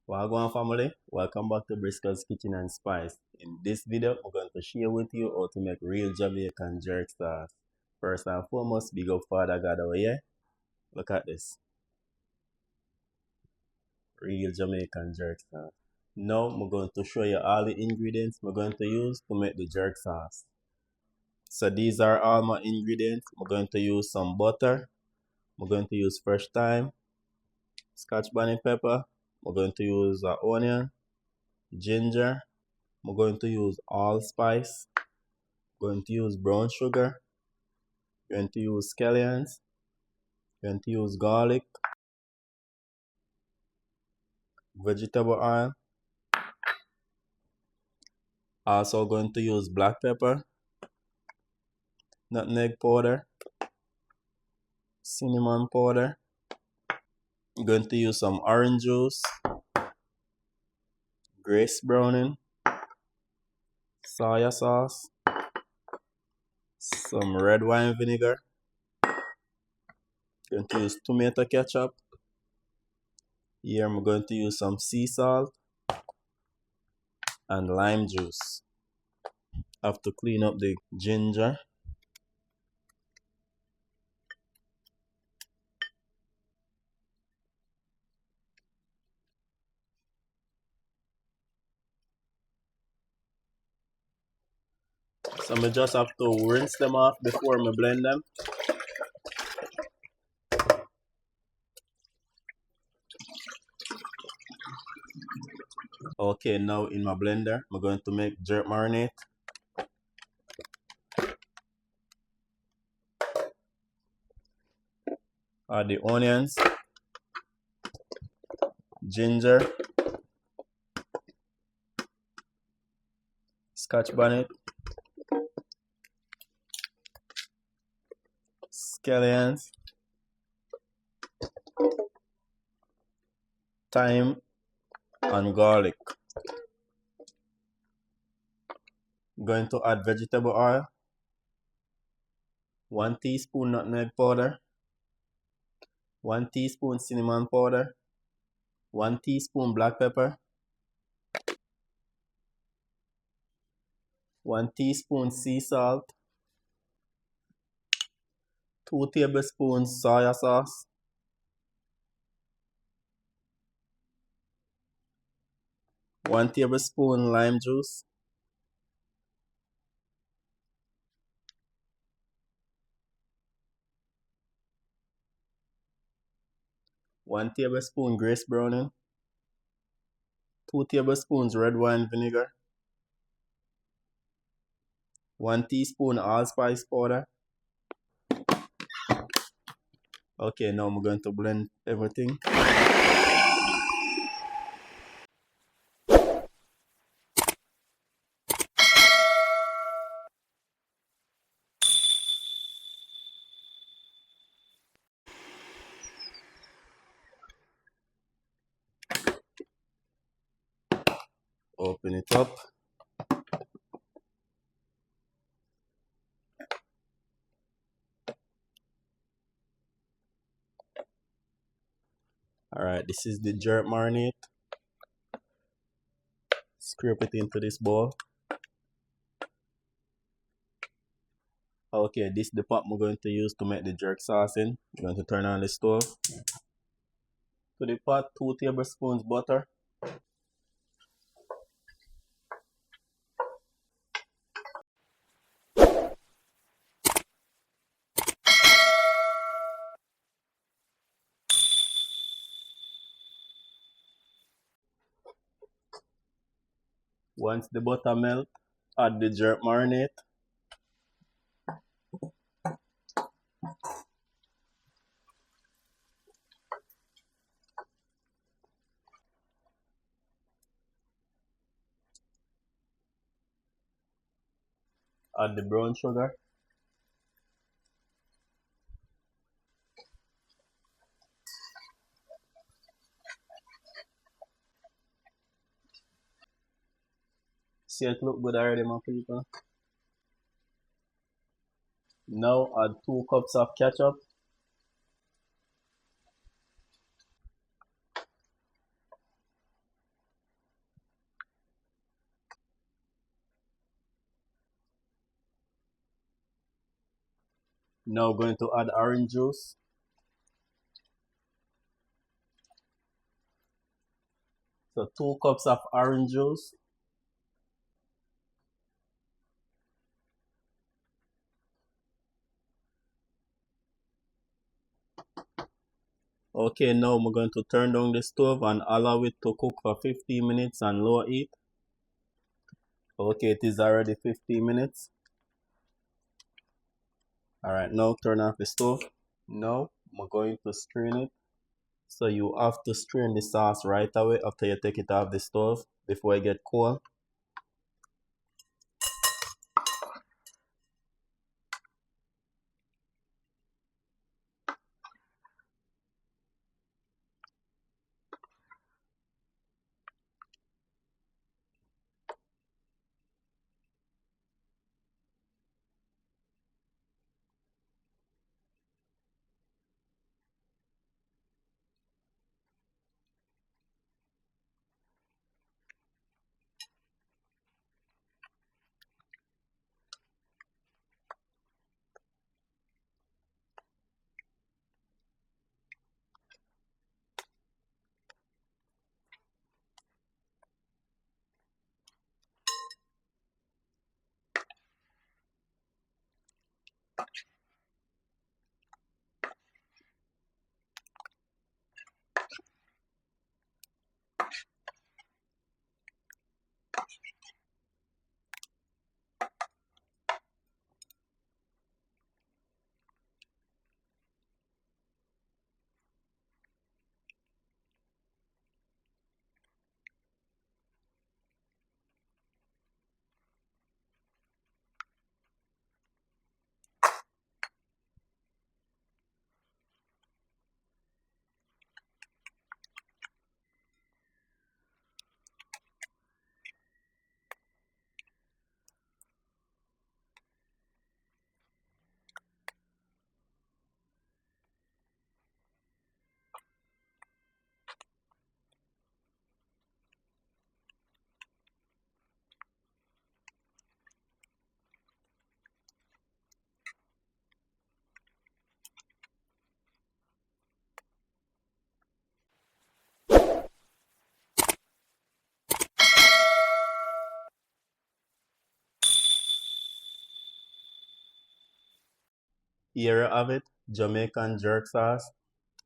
Wagwan family, welcome back to Briscoe's Kitchen and Spice. In this video, I'm going to share with you how to make real Jamaican jerk sauce. First and foremost, big up Father God over here. Look at this. Real Jamaican jerk sauce. Now, I'm going to show you all the ingredients we're going to use to make the jerk sauce. So these are all my ingredients. I'm going to use some butter. I'm going to use fresh thyme, Scotch bonnet pepper. I'm going to use onion, ginger. I'm going to use allspice. Going to use brown sugar. Going to use scallions. Going to use garlic, vegetable oil. Also going to use black pepper, nutmeg powder, cinnamon powder. Going to use some orange juice, grace browning, soya sauce, some red wine vinegar. Going to use tomato ketchup. Here I'm going to use some sea salt and lime juice. Have to clean up the ginger. So I just have to rinse them off before I blend them. Okay, now in my blender, I'm going to make jerk marinade. Add the onions, ginger, Scotch bonnet, scallions, thyme, and garlic. Going to add vegetable oil, 1 teaspoon nutmeg powder, 1 teaspoon cinnamon powder, 1 teaspoon black pepper, 1 teaspoon sea salt, 2 tablespoons soya sauce, 1 tablespoon lime juice, 1 tablespoon grace browning, 2 tablespoons red wine vinegar, 1 teaspoon allspice powder. Okay, now I'm going to blend everything. Open it up. Alright, this is the jerk marinade. Scrape it into this bowl. Okay, this is the pot I'm going to use to make the jerk sauce in. I'm going to turn on the stove. To the pot, 2 tablespoons butter. Once the butter melts, add the jerk marinade. Add the brown sugar. See it look good already, my people. Now add 2 cups of ketchup. Now going to add orange juice. So 2 cups of orange juice. Okay, now I'm going to turn down the stove and allow it to cook for 15 minutes on low heat. Okay, it is already 15 minutes. Alright, now turn off the stove. Now I'm going to strain it. So you have to strain the sauce right away after you take it off the stove before it get cold. Here you have it, Jamaican jerk sauce.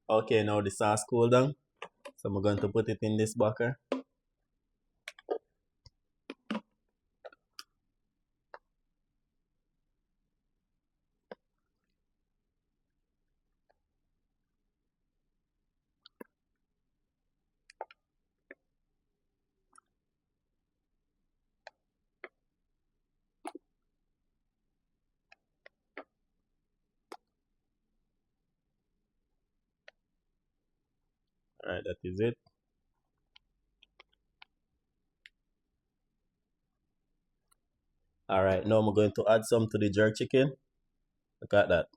Okay, now the sauce cool down. So I'm going to put it in this bucket. Alright, that is it. Alright, now I'm going to add some to the jerk chicken. Look at that.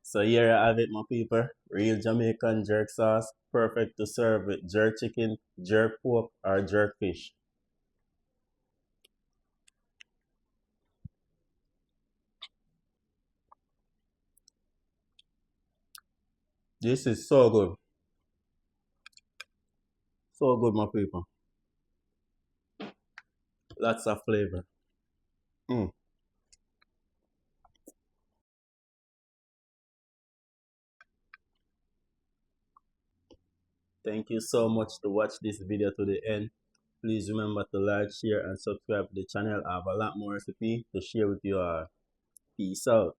So here I have it, my people. Real Jamaican jerk sauce. Perfect to serve with jerk chicken, jerk pork, or jerk fish. This is so good. So good, my people. Lots of flavor. Thank you so much to watch this video to the end. Please remember to like, share, and subscribe to the channel. I have a lot more recipe to share with you all. Peace out.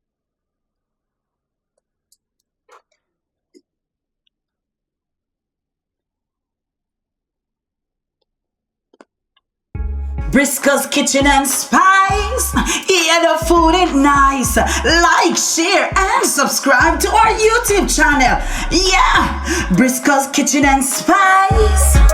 Briscoe's Kitchen and Spice. Yeah, the food is nice. Like, share, and subscribe to our YouTube channel. Yeah, Briscoe's Kitchen and Spice.